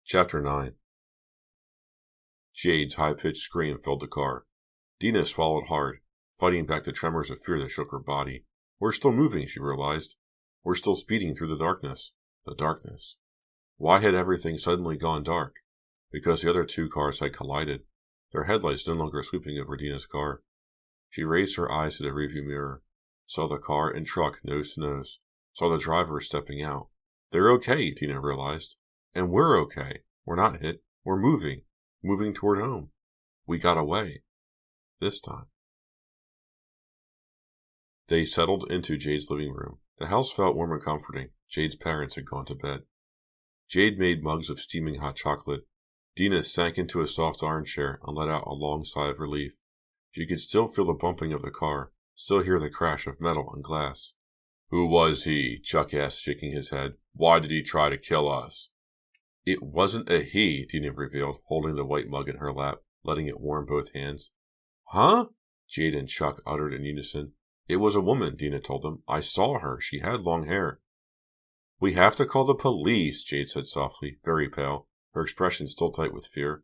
Chapter 9. Jade's high-pitched scream filled the car. Dina swallowed hard, fighting back the tremors of fear that shook her body. We're still moving, she realized. We're still speeding through the darkness. The darkness. Why had everything suddenly gone dark? Because the other two cars had collided, their headlights no longer sweeping over Dina's car. She raised her eyes to the rearview mirror, saw the car and truck nose to nose, saw the driver stepping out. They're okay, Dina realized. And we're okay. We're not hit. We're moving toward home. We got away. This time. They settled into Jade's living room. The house felt warm and comforting. Jade's parents had gone to bed. Jade made mugs of steaming hot chocolate. Dina sank into a soft armchair and let out a long sigh of relief. She could still feel the bumping of the car, still hear the crash of metal and glass. Who was he? Chuck asked, shaking his head. Why did he try to kill us? It wasn't a he, Dina revealed, holding the white mug in her lap, letting it warm both hands. Huh? Jade and Chuck uttered in unison. It was a woman, Dina told them. I saw her. She had long hair. We have to call the police, Jade said softly, very pale, her expression still tight with fear.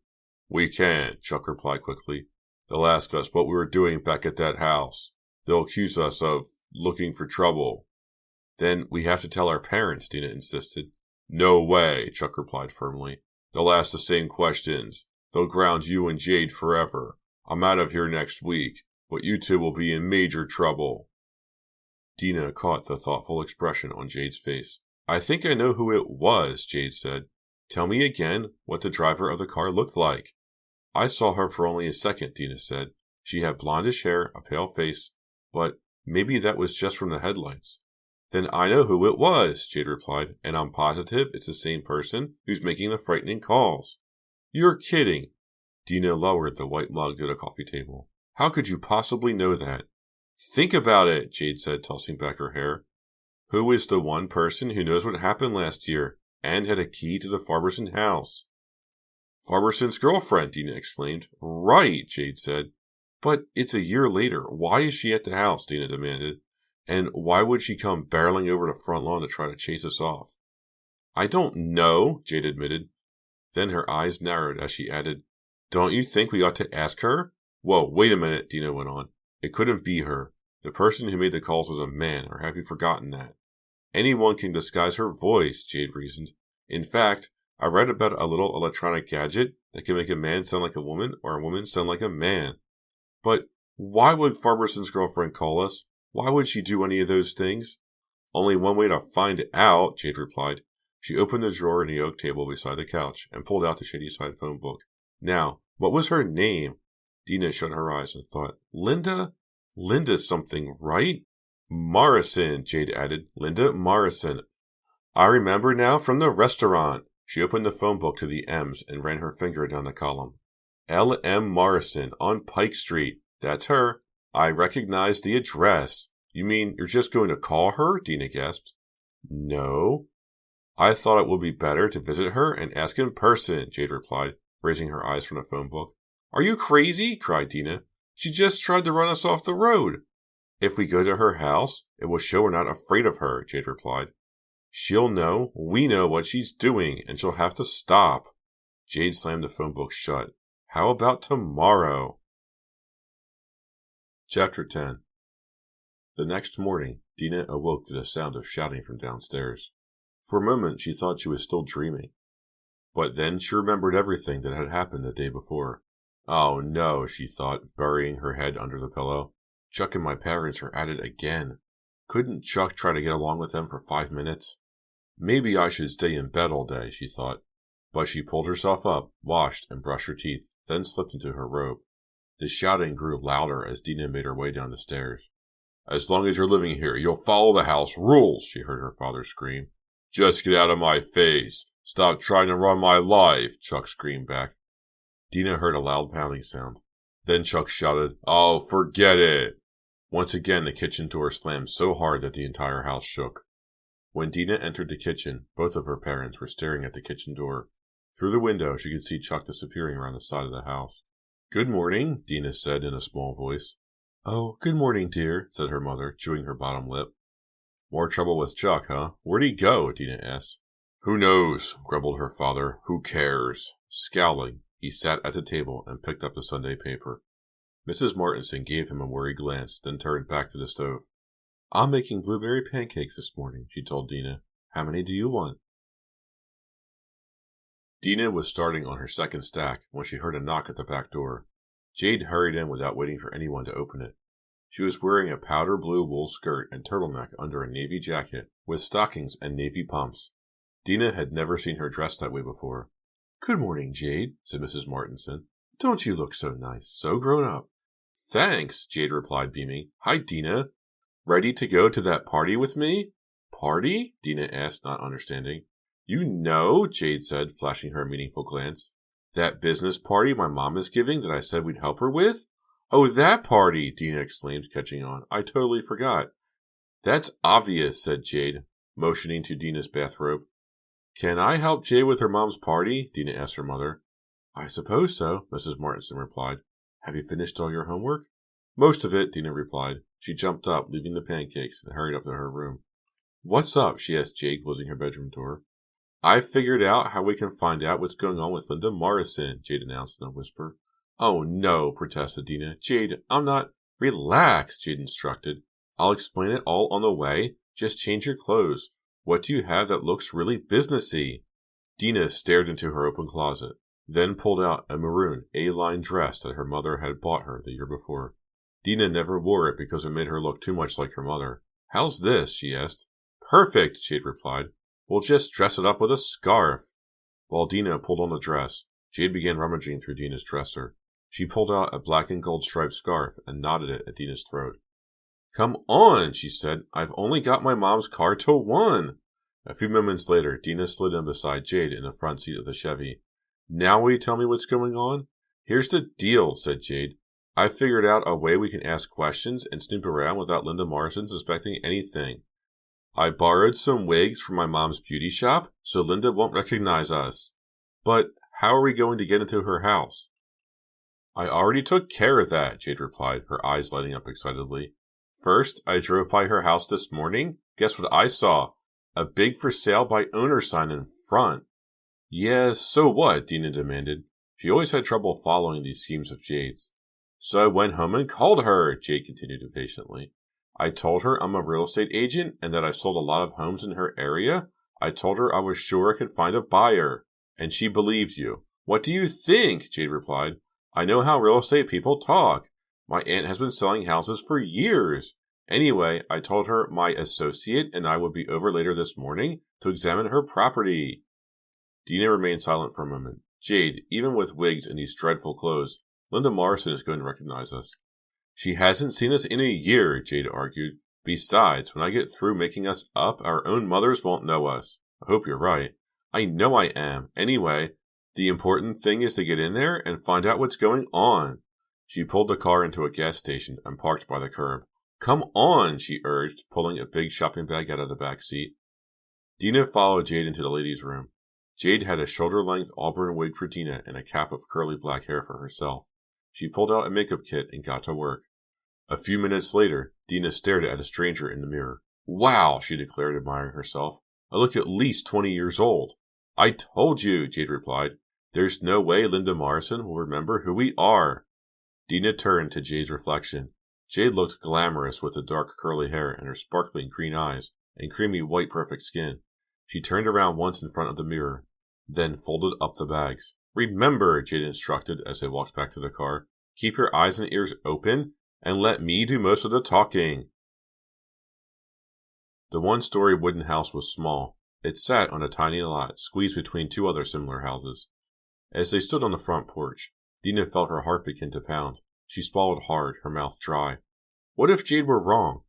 We can't, Chuck replied quickly. They'll ask us what we were doing back at that house. They'll accuse us of looking for trouble. Then we have to tell our parents, Dina insisted. No way, Chuck replied firmly. They'll ask the same questions. They'll ground you and Jade forever. I'm out of here next week, but you two will be in major trouble. Dina caught the thoughtful expression on Jade's face. I think I know who it was, Jade said. Tell me again what the driver of the car looked like. I saw her for only a second, Dina said. She had blondish hair, a pale face, but maybe that was just from the headlights. Then I know who it was, Jade replied, and I'm positive it's the same person who's making the frightening calls. You're kidding. Dina lowered the white mug to the coffee table. How could you possibly know that? Think about it, Jade said, tossing back her hair. Who is the one person who knows what happened last year and had a key to the Farberson house? Farberson's girlfriend, Dina exclaimed. Right, Jade said. But it's a year later. Why is she at the house? Dina demanded. And why would she come barreling over the front lawn to try to chase us off? I don't know, Jade admitted. Then her eyes narrowed as she added, Don't you think we ought to ask her? Whoa, wait a minute, Dina went on. It couldn't be her. The person who made the calls was a man, or have you forgotten that? Anyone can disguise her voice, Jade reasoned. In fact, I read about a little electronic gadget that can make a man sound like a woman or a woman sound like a man. But why would Farberson's girlfriend call us? Why would she do any of those things? Only one way to find out, Jade replied. She opened the drawer in the oak table beside the couch and pulled out the Shadyside phone book. Now, what was her name? Dina shut her eyes and thought, Linda? Linda something, right? Morrison, Jade added. Linda Morrison. I remember now from the restaurant. She opened the phone book to the M's and ran her finger down the column. L.M. Morrison on Pike Street. That's her. I recognize the address. You mean you're just going to call her? Dina gasped. No. I thought it would be better to visit her and ask in person, Jade replied, raising her eyes from the phone book. Are you crazy? Cried Dina. She just tried to run us off the road. If we go to her house, it will show we're not afraid of her, Jade replied. She'll know, we know what she's doing, and she'll have to stop. Jade slammed the phone book shut. How about tomorrow? Chapter 10. The next morning, Dina awoke to the sound of shouting from downstairs. For a moment, she thought she was still dreaming. But then she remembered everything that had happened the day before. Oh no, she thought, burying her head under the pillow. Chuck and my parents are at it again. Couldn't Chuck try to get along with them for 5 minutes? Maybe I should stay in bed all day, she thought. But she pulled herself up, washed, and brushed her teeth, then slipped into her robe. The shouting grew louder as Dina made her way down the stairs. As long as you're living here, you'll follow the house rules, she heard her father scream. Just get out of my face. Stop trying to run my life, Chuck screamed back. Dina heard a loud pounding sound. Then Chuck shouted, Oh, forget it. Once again, the kitchen door slammed so hard that the entire house shook. When Dina entered the kitchen, both of her parents were staring at the kitchen door. Through the window, she could see Chuck disappearing around the side of the house. Good morning, Dina said in a small voice. Oh, good morning, dear, said her mother, chewing her bottom lip. More trouble with Chuck, huh? Where'd he go? Dina asked. Who knows, grumbled her father. Who cares? Scowling, he sat at the table and picked up the Sunday paper. Mrs. Martinson gave him a worried glance, then turned back to the stove. I'm making blueberry pancakes this morning, she told Dina. How many do you want? Dina was starting on her second stack when she heard a knock at the back door. Jade hurried in without waiting for anyone to open it. She was wearing a powder blue wool skirt and turtleneck under a navy jacket with stockings and navy pumps. Dina had never seen her dressed that way before. Good morning, Jade, said Mrs. Martinson. Don't you look so nice, so grown up? Thanks, Jade replied, beaming. Hi, Dina. Ready to go to that party with me? Party? Dina asked, not understanding. You know, Jade said, flashing her a meaningful glance. That business party my mom is giving that I said we'd help her with? Oh, that party, Dina exclaimed, catching on. I totally forgot. That's obvious, said Jade, motioning to Dina's bathrobe. Can I help Jade with her mom's party? Dina asked her mother. I suppose so, Mrs. Martinson replied. Have you finished all your homework? Most of it, Dina replied. She jumped up, leaving the pancakes, and hurried up to her room. What's up? She asked Jade, closing her bedroom door. I've figured out how we can find out what's going on with Linda Morrison, Jade announced in a whisper. Oh, no, protested Dina. Jade, I'm not. Relax, Jade instructed. I'll explain it all on the way. Just change your clothes. What do you have that looks really businessy? Dina stared into her open closet, then pulled out a maroon A-line dress that her mother had bought her the year before. Dina never wore it because it made her look too much like her mother. How's this? She asked. Perfect, Jade replied. We'll just dress it up with a scarf. While Dina pulled on the dress, Jade began rummaging through Dina's dresser. She pulled out a black and gold striped scarf and knotted it at Dina's throat. Come on, she said. I've only got my mom's car till 1. A few moments later, Dina slid in beside Jade in the front seat of the Chevy. Now will you tell me what's going on? Here's the deal, said Jade. I've figured out a way we can ask questions and snoop around without Linda Morrison suspecting anything. I borrowed some wigs from my mom's beauty shop, so Linda won't recognize us. But how are we going to get into her house? I already took care of that, Jade replied, her eyes lighting up excitedly. First, I drove by her house this morning. Guess what I saw? A big for sale by owner sign in front. Yes, so what? Dina demanded. She always had trouble following these schemes of Jade's. So I went home and called her, Jade continued impatiently. I told her I'm a real estate agent and that I've sold a lot of homes in her area. I told her I was sure I could find a buyer. And she believed you. What do you think? Jade replied. I know how real estate people talk. My aunt has been selling houses for years. Anyway, I told her my associate and I would be over later this morning to examine her property. Dina remained silent for a moment. Jade, even with wigs and these dreadful clothes, Linda Morrison is going to recognize us. She hasn't seen us in a year, Jade argued. Besides, when I get through making us up, our own mothers won't know us. I hope you're right. I know I am. Anyway, the important thing is to get in there and find out what's going on. She pulled the car into a gas station and parked by the curb. Come on, she urged, pulling a big shopping bag out of the back seat. Dina followed Jade into the ladies' room. Jade had a shoulder-length auburn wig for Dina and a cap of curly black hair for herself. She pulled out a makeup kit and got to work. A few minutes later, Dina stared at a stranger in the mirror. Wow, she declared, admiring herself. I look at least 20 years old. I told you, Jade replied. There's no way Linda Morrison will remember who we are. Dina turned to Jade's reflection. Jade looked glamorous with the dark curly hair and her sparkling green eyes and creamy white perfect skin. She turned around once in front of the mirror, then folded up the bags. Remember, Jade instructed as they walked back to the car, keep your eyes and ears open and let me do most of the talking. The one-story wooden house was small. It sat on a tiny lot, squeezed between two other similar houses. As they stood on the front porch, Dina felt her heart begin to pound. She swallowed hard, her mouth dry. What if Jade were wrong?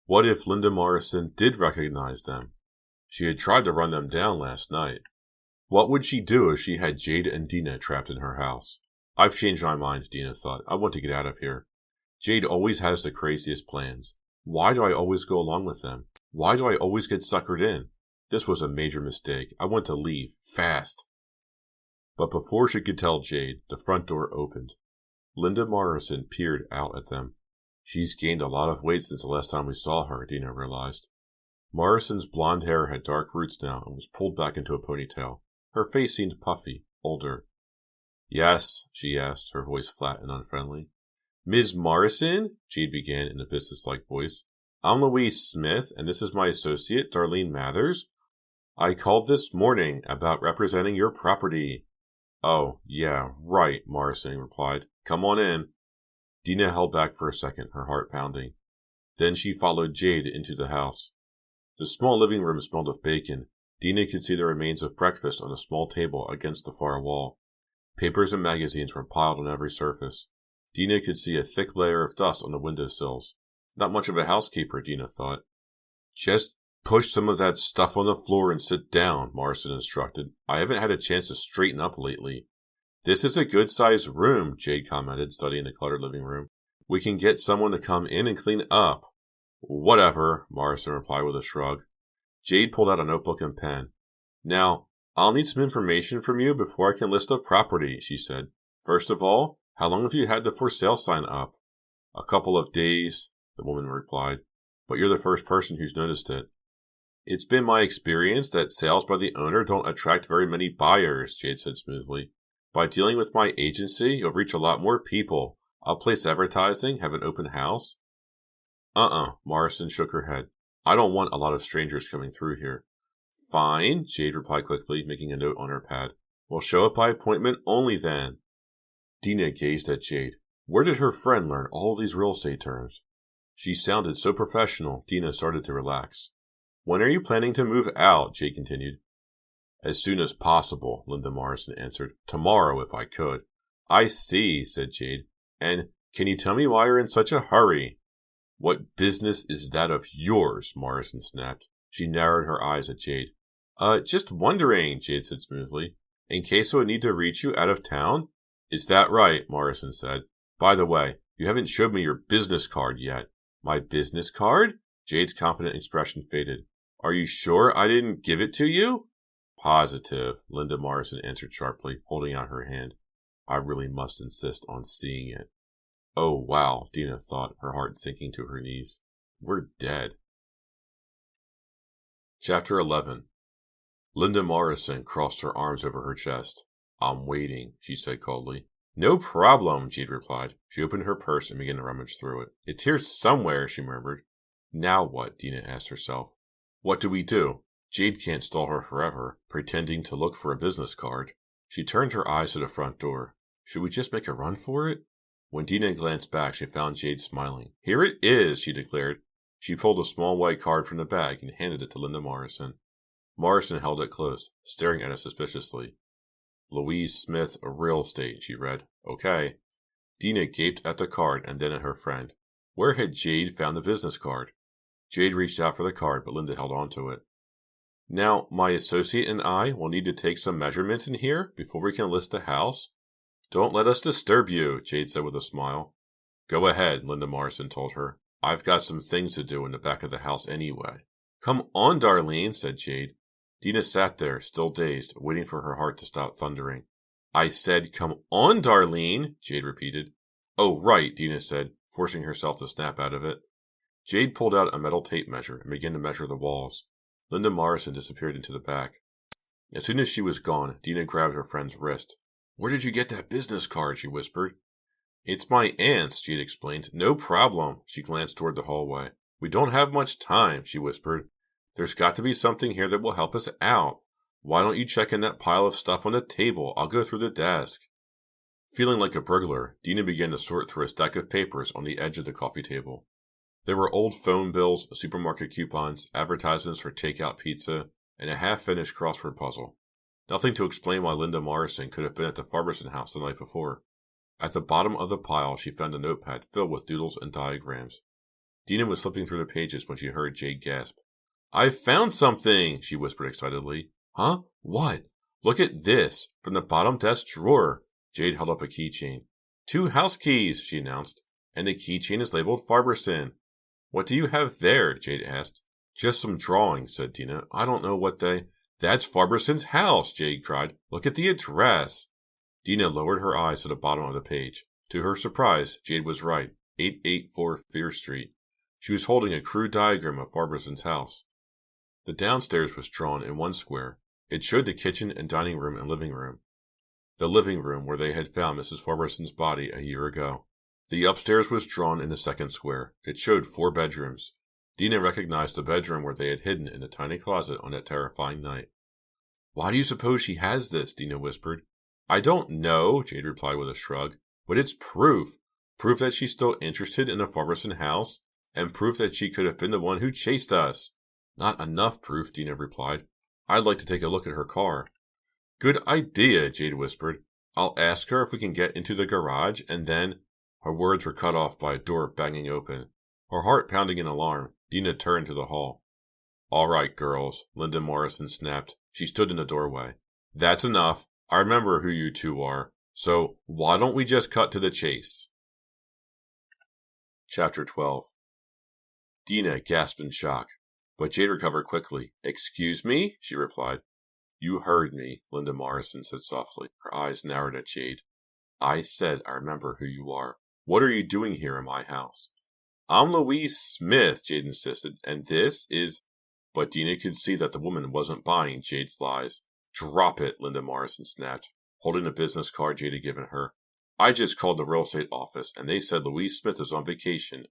What if Linda Morrison did recognize them? She had tried to run them down last night. What would she do if she had Jade and Dina trapped in her house? I've changed my mind, Dina thought. I want to get out of here. Jade always has the craziest plans. Why do I always go along with them? Why do I always get suckered in? This was a major mistake. I want to leave. Fast. But before she could tell Jade, the front door opened. Linda Morrison peered out at them. She's gained a lot of weight since the last time we saw her, Dina realized. Morrison's blonde hair had dark roots now and was pulled back into a ponytail. Her face seemed puffy, older. Yes, she asked, her voice flat and unfriendly. Ms. Morrison? Jade began in a businesslike voice. I'm Louise Smith, and this is my associate, Darlene Mathers. I called this morning about representing your property. Oh, yeah, right, Morrison replied. Come on in. Dina held back for a second, her heart pounding. Then she followed Jade into the house. The small living room smelled of bacon. Dina could see the remains of breakfast on a small table against the far wall. Papers and magazines were piled on every surface. Dina could see a thick layer of dust on the windowsills. Not much of a housekeeper, Dina thought. Just push some of that stuff on the floor and sit down, Morrison instructed. I haven't had a chance to straighten up lately. This is a good-sized room, Jade commented, studying the cluttered living room. We can get someone to come in and clean up. Whatever, Morrison replied with a shrug. Jade pulled out a notebook and pen. Now, I'll need some information from you before I can list the property, she said. First of all, how long have you had the for sale sign up? A couple of days, the woman replied, but you're the first person who's noticed it. It's been my experience that sales by the owner don't attract very many buyers, Jade said smoothly. By dealing with my agency, you'll reach a lot more people. I'll place advertising, have an open house. Morrison shook her head. I don't want a lot of strangers coming through here. Fine, Jade replied quickly, making a note on her pad. We'll show up by appointment only then. Dina gazed at Jade. Where did her friend learn all these real estate terms? She sounded so professional, Dina started to relax. When are you planning to move out? Jade continued. As soon as possible, Linda Morrison answered. Tomorrow, if I could. I see, said Jade. And can you tell me why you're in such a hurry? What business is that of yours? Morrison snapped. She narrowed her eyes at Jade. Just wondering, Jade said smoothly. In case I would need to reach you out of town? Is that right? Morrison said. By the way, you haven't showed me your business card yet. My business card? Jade's confident expression faded. Are you sure I didn't give it to you? Positive, Linda Morrison answered sharply, holding out her hand. I really must insist on seeing it. Oh, wow, Dina thought, her heart sinking to her knees. We're dead. Chapter 11. Linda Morrison crossed her arms over her chest. I'm waiting, she said coldly. No problem, Jade replied. She opened her purse and began to rummage through it. It's here somewhere, she murmured. Now what? Dina asked herself. What do we do? Jade can't stall her forever, pretending to look for a business card. She turned her eyes to the front door. Should we just make a run for it? When Dina glanced back, she found Jade smiling. Here it is, she declared. She pulled a small white card from the bag and handed it to Linda Morrison. Morrison held it close, staring at it suspiciously. Louise Smith, Real Estate, she read. Okay. Dina gaped at the card and then at her friend. Where had Jade found the business card? Jade reached out for the card, but Linda held on to it. Now, my associate and I will need to take some measurements in here before we can list the house. Don't let us disturb you, Jade said with a smile. Go ahead, Linda Morrison told her. I've got some things to do in the back of the house anyway. Come on, Darlene, said Jade. Dina sat there, still dazed, waiting for her heart to stop thundering. I said, come on, Darlene, Jade repeated. Oh, right, Dina said, forcing herself to snap out of it. Jade pulled out a metal tape measure and began to measure the walls. Linda Morrison disappeared into the back. As soon as she was gone, Dina grabbed her friend's wrist. Where did you get that business card? She whispered. It's my aunt's, Jade explained. No problem. She glanced toward the hallway. We don't have much time, she whispered. There's got to be something here that will help us out. Why don't you check in that pile of stuff on the table? I'll go through the desk. Feeling like a burglar, Dina began to sort through a stack of papers on the edge of the coffee table. There were old phone bills, supermarket coupons, advertisements for takeout pizza, and a half-finished crossword puzzle. Nothing to explain why Linda Morrison could have been at the Farberson house the night before. At the bottom of the pile, she found a notepad filled with doodles and diagrams. Dina was flipping through the pages when she heard Jade gasp. I've found something, she whispered excitedly. Huh? What? Look at this, from the bottom desk drawer. Jade held up a keychain. 2 house keys, she announced, and the keychain is labeled Farberson. What do you have there? Jade asked. Just some drawings, said Dina. I don't know what they... That's Farberson's house, Jade cried. Look at the address. Dina lowered her eyes to the bottom of the page. To her surprise, Jade was right. 884 Fear Street. She was holding a crude diagram of Farberson's house. The downstairs was drawn in one square. It showed the kitchen and dining room and living room. The living room where they had found Mrs. Farberson's body a year ago. The upstairs was drawn in the second square. It showed 4 bedrooms. Dina recognized the bedroom where they had hidden in a tiny closet on that terrifying night. Why do you suppose she has this? Dina whispered. I don't know, Jade replied with a shrug, but it's proof. Proof that she's still interested in the Farberson house, and proof that she could have been the one who chased us. Not enough proof, Dina replied. I'd like to take a look at her car. Good idea, Jade whispered. I'll ask her if we can get into the garage, and then... Her words were cut off by a door banging open. Her heart pounding in alarm, Dina turned to the hall. All right, girls, Linda Morrison snapped. She stood in the doorway. That's enough. I remember who you two are. So, why don't we just cut to the chase? Chapter 12. Dina gasped in shock, but Jade recovered quickly. Excuse me? She replied. You heard me, Linda Morrison said softly. Her eyes narrowed at Jade. I said I remember who you are. What are you doing here in my house? I'm Louise Smith, Jade insisted, and this is... But Dina could see that the woman wasn't buying Jade's lies. Drop it, Linda Morrison snapped, holding the business card Jade had given her. I just called the real estate office, and they said Louise Smith is on vacation.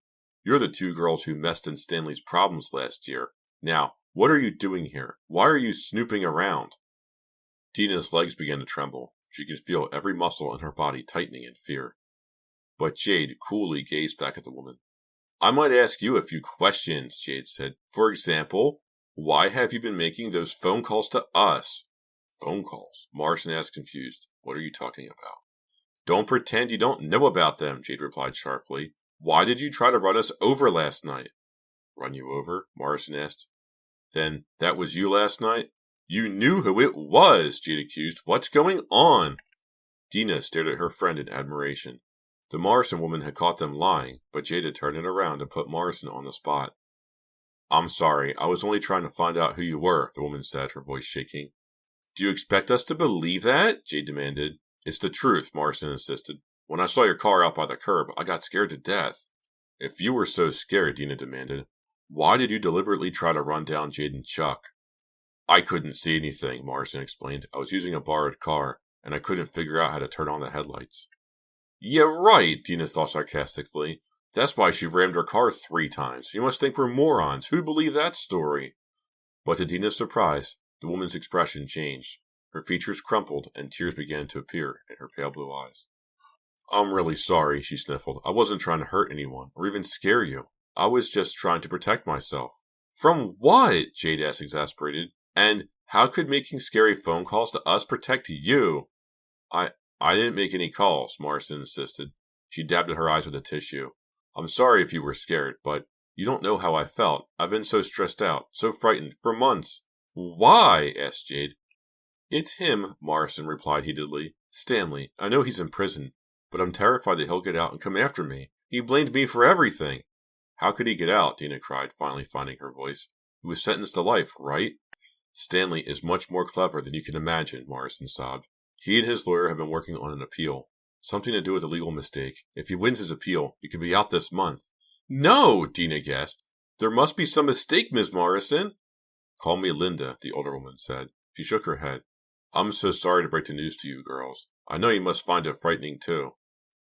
You're the 2 girls who messed in Stanley's problems last year. Now, what are you doing here? Why are you snooping around? Dina's legs began to tremble. She could feel every muscle in her body tightening in fear. But Jade coolly gazed back at the woman. I might ask you a few questions, Jade said. For example, why have you been making those phone calls to us? Phone calls? Morrison asked, confused. What are you talking about? Don't pretend you don't know about them, Jade replied sharply. Why did you try to run us over last night? Run you over? Morrison asked. Then that was you last night? You knew who it was, Jade accused. What's going on? Dina stared at her friend in admiration. The Morrison woman had caught them lying, but Jade had turned it around and put Morrison on the spot. I'm sorry, I was only trying to find out who you were, the woman said, her voice shaking. Do you expect us to believe that? Jade demanded. It's the truth, Morrison insisted. When I saw your car out by the curb, I got scared to death. If you were so scared, Dina demanded, why did you deliberately try to run down Jade and Chuck? I couldn't see anything, Morrison explained. I was using a borrowed car, and I couldn't figure out how to turn on the headlights. Yeah, right, Dina thought sarcastically. That's why she rammed her car 3 times. You must think we're morons. Who'd believe that story? But to Dina's surprise, the woman's expression changed. Her features crumpled, and tears began to appear in her pale blue eyes. I'm really sorry, she sniffled. I wasn't trying to hurt anyone, or even scare you. I was just trying to protect myself. From what? Jade asked, exasperated. And how could making scary phone calls to us protect you? I didn't make any calls, Morrison insisted. She dabbed at her eyes with a tissue. I'm sorry if you were scared, but you don't know how I felt. I've been so stressed out, so frightened, for months. Why? Asked Jade. It's him, Morrison replied heatedly. Stanley. I know he's in prison, but I'm terrified that he'll get out and come after me. He blamed me for everything. How could he get out? Dina cried, finally finding her voice. He was sentenced to life, right? Stanley is much more clever than you can imagine, Morrison sobbed. He and his lawyer have been working on an appeal. Something to do with a legal mistake. If he wins his appeal, he could be out this month. No, Dina gasped. There must be some mistake, Ms. Morrison. Call me Linda, the older woman said. She shook her head. I'm so sorry to break the news to you, girls. I know you must find it frightening, too.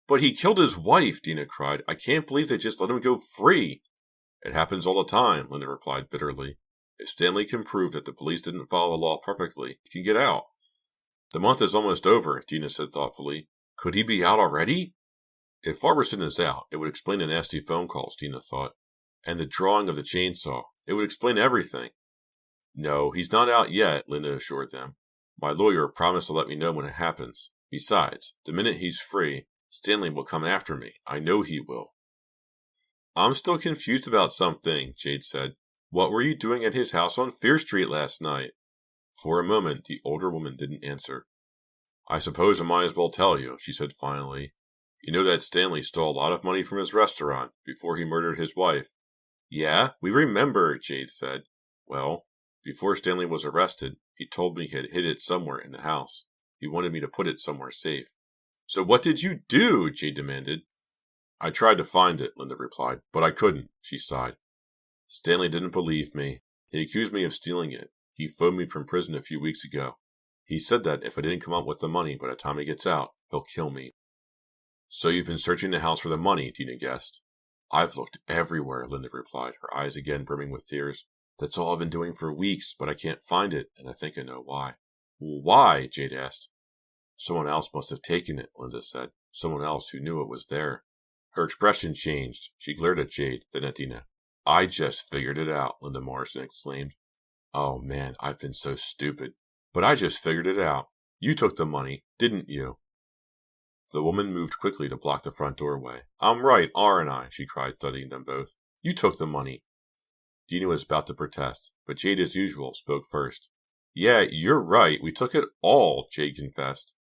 But he killed his wife, Dina cried. I can't believe they just let him go free. It happens all the time, Linda replied bitterly. If Stanley can prove that the police didn't follow the law perfectly, he can get out. The month is almost over, Dina said thoughtfully. Could he be out already? If Farberson is out, it would explain the nasty phone calls, Dina thought. And the drawing of the chainsaw. It would explain everything. No, he's not out yet, Linda assured them. My lawyer promised to let me know when it happens. Besides, the minute he's free, Stanley will come after me. I know he will. I'm still confused about something, Jade said. What were you doing at his house on Fear Street last night? For a moment, the older woman didn't answer. I suppose I might as well tell you, she said finally. You know that Stanley stole a lot of money from his restaurant before he murdered his wife. Yeah, we remember, Jade said. Well, before Stanley was arrested, he told me he had hid it somewhere in the house. He wanted me to put it somewhere safe. So what did you do? Jade demanded. I tried to find it, Linda replied, but I couldn't, she sighed. Stanley didn't believe me. He accused me of stealing it. He phoned me from prison a few weeks ago. He said that if I didn't come up with the money by the time he gets out, he'll kill me. So you've been searching the house for the money, Dina guessed. I've looked everywhere, Linda replied, her eyes again brimming with tears. That's all I've been doing for weeks, but I can't find it, and I think I know why. Why? Jade asked. Someone else must have taken it, Linda said. Someone else who knew it was there. Her expression changed. She glared at Jade, then at Dina. I just figured it out, Linda Morrison exclaimed. Oh man, I've been so stupid. But I just figured it out. You took the money, didn't you? The woman moved quickly to block the front doorway. I'm right, aren't I? She cried, studying them both. You took the money. Dina was about to protest, but Jade, as usual, spoke first. Yeah, you're right. We took it all, Jade confessed.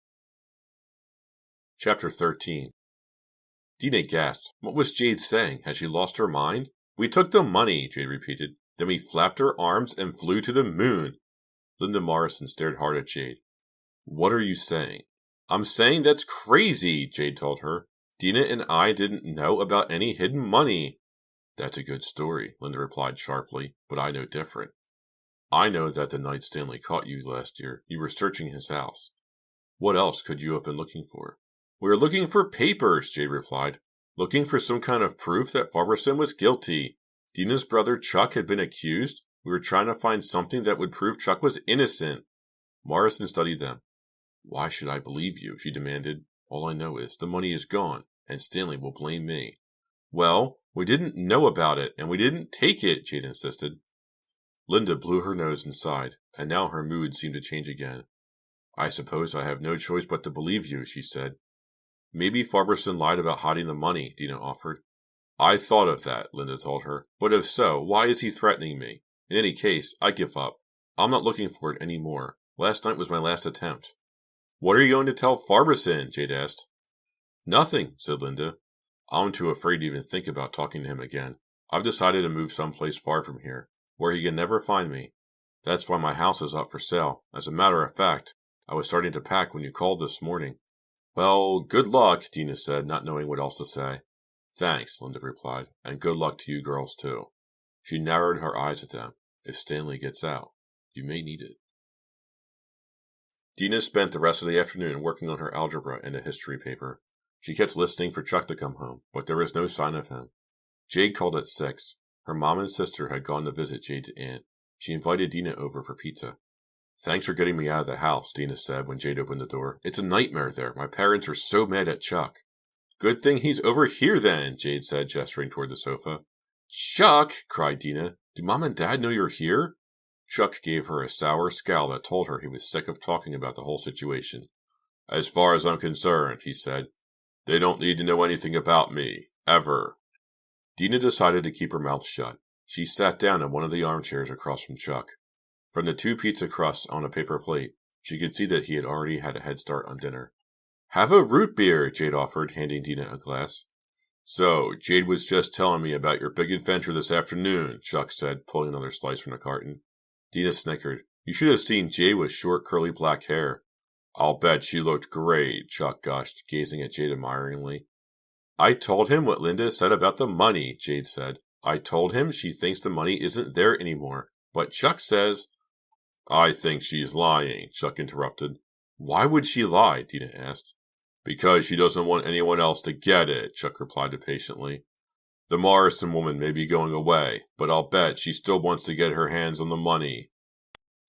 Chapter 13. Dina gasped. What was Jade saying? Had she lost her mind? We took the money, Jade repeated. Then we flapped our arms and flew to the moon. Linda Morrison stared hard at Jade. What are you saying? I'm saying that's crazy, Jade told her. Dina and I didn't know about any hidden money. That's a good story, Linda replied sharply, but I know different. I know that the night Stanley caught you last year, you were searching his house. What else could you have been looking for? We were looking for papers, Jade replied. Looking for some kind of proof that Farberson was guilty. Dina's brother Chuck had been accused. We were trying to find something that would prove Chuck was innocent. Morrison studied them. Why should I believe you? She demanded. All I know is the money is gone, and Stanley will blame me. Well, we didn't know about it, and we didn't take it, Jade insisted. Linda blew her nose and sighed, and now her mood seemed to change again. I suppose I have no choice but to believe you, she said. Maybe Farberson lied about hiding the money, Dina offered. I thought of that, Linda told her. But if so, why is he threatening me? In any case, I give up. I'm not looking for it any more. Last night was my last attempt. What are you going to tell Farberson? Jade asked. Nothing, said Linda. I'm too afraid to even think about talking to him again. I've decided to move someplace far from here, where he can never find me. That's why my house is up for sale. As a matter of fact, I was starting to pack when you called this morning. Well, good luck, Dina said, not knowing what else to say. Thanks, Linda replied, and good luck to you girls, too. She narrowed her eyes at them. If Stanley gets out, you may need it. Dina spent the rest of the afternoon working on her algebra and a history paper. She kept listening for Chuck to come home, but there was no sign of him. Jade called at 6. Her mom and sister had gone to visit Jade's aunt. She invited Dina over for pizza. Thanks for getting me out of the house, Dina said when Jade opened the door. It's a nightmare there. My parents are so mad at Chuck. Good thing he's over here then, Jade said, gesturing toward the sofa. Chuck! Cried Dina. Do Mom and Dad know you're here? Chuck gave her a sour scowl that told her he was sick of talking about the whole situation. As far as I'm concerned, he said, they don't need to know anything about me. Ever. Dina decided to keep her mouth shut. She sat down in one of the armchairs across from Chuck. From the 2 pizza crusts on a paper plate, she could see that he had already had a head start on dinner. Have a root beer, Jade offered, handing Dina a glass. So, Jade was just telling me about your big adventure this afternoon, Chuck said, pulling another slice from the carton. Dina snickered. You should have seen Jade with short, curly black hair. I'll bet she looked great, Chuck gushed, gazing at Jade admiringly. I told him what Linda said about the money, Jade said. I told him she thinks the money isn't there anymore. But Chuck says... I think she's lying, Chuck interrupted. Why would she lie? Dina asked. Because she doesn't want anyone else to get it, Chuck replied impatiently. The Morrison woman may be going away, but I'll bet she still wants to get her hands on the money.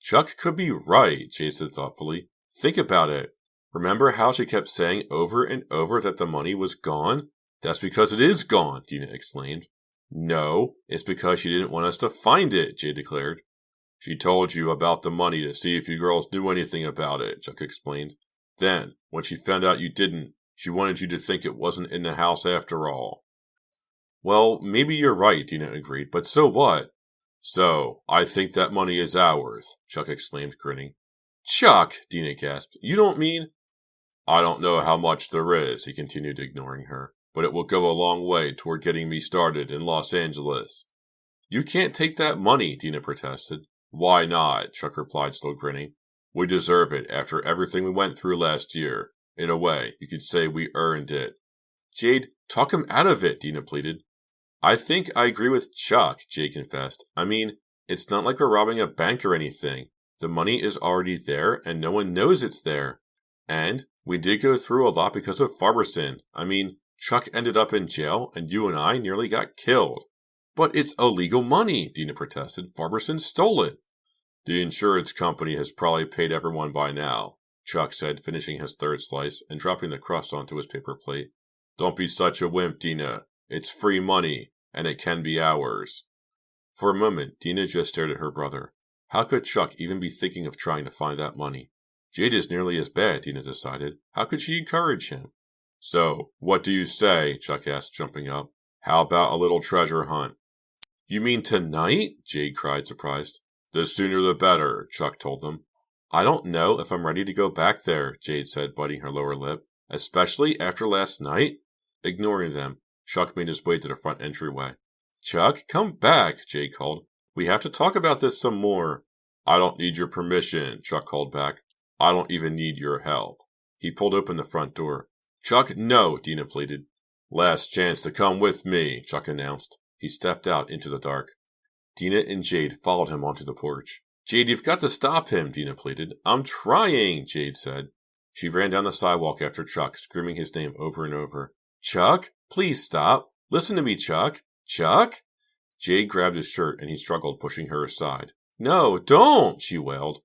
Chuck could be right, Jade said thoughtfully. Think about it. Remember how she kept saying over and over that the money was gone? That's because it is gone, Dina exclaimed. No, it's because she didn't want us to find it, Jade declared. She told you about the money to see if you girls knew anything about it, Chuck explained. Then, when she found out you didn't, she wanted you to think it wasn't in the house after all. Well, maybe you're right, Dina agreed, but so what? So, I think that money is ours, Chuck exclaimed, grinning. Chuck, Dina gasped, you don't mean... I don't know how much there is, he continued, ignoring her, but it will go a long way toward getting me started in Los Angeles. You can't take that money, Dina protested. Why not? Chuck replied, still grinning. We deserve it after everything we went through last year. In a way, you could say we earned it. Jade, talk him out of it, Dina pleaded. I think I agree with Chuck, Jade confessed. I mean, It's not like we're robbing a bank or anything. The money is already there and no one knows it's there. And we did go through a lot because of Farberson. I mean, Chuck ended up in jail and you and I nearly got killed. But it's illegal money, Dina protested. Farberson stole it. The insurance company has probably paid everyone by now, Chuck said, finishing his third slice and dropping the crust onto his paper plate. Don't be such a wimp, Dina. It's free money, and it can be ours. For a moment, Dina just stared at her brother. How could Chuck even be thinking of trying to find that money? Jade is nearly as bad, Dina decided. How could she encourage him? So, what do you say? Chuck asked, jumping up. How about a little treasure hunt? You mean tonight? Jade cried, surprised. The sooner the better, Chuck told them. I don't know if I'm ready to go back there, Jade said, biting her lower lip. Especially after last night? Ignoring them, Chuck made his way to the front entryway. Chuck, come back, Jade called. We have to talk about this some more. I don't need your permission, Chuck called back. I don't even need your help. He pulled open the front door. Chuck, no, Dina pleaded. Last chance to come with me, Chuck announced. He stepped out into the dark. Dina and Jade followed him onto the porch. Jade, you've got to stop him, Dina pleaded. I'm trying, Jade said. She ran down the sidewalk after Chuck, screaming his name over and over. Chuck, please stop. Listen to me, Chuck. Chuck? Jade grabbed his shirt and he struggled, pushing her aside. No, don't, she wailed.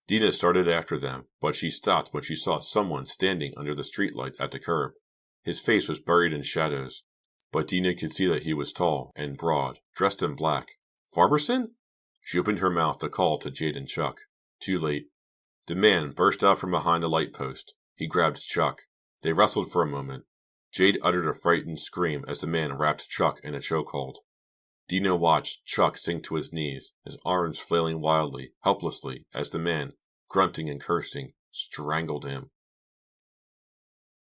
Dina started after them, but she stopped when she saw someone standing under the streetlight at the curb. His face was buried in shadows, but Dina could see that he was tall and broad, dressed in black. Farberson? She opened her mouth to call to Jade and Chuck. Too late. The man burst out from behind a light post. He grabbed Chuck. They wrestled for a moment. Jade uttered a frightened scream as the man wrapped Chuck in a chokehold. Dina watched Chuck sink to his knees, his arms flailing wildly, helplessly, as the man, grunting and cursing, strangled him.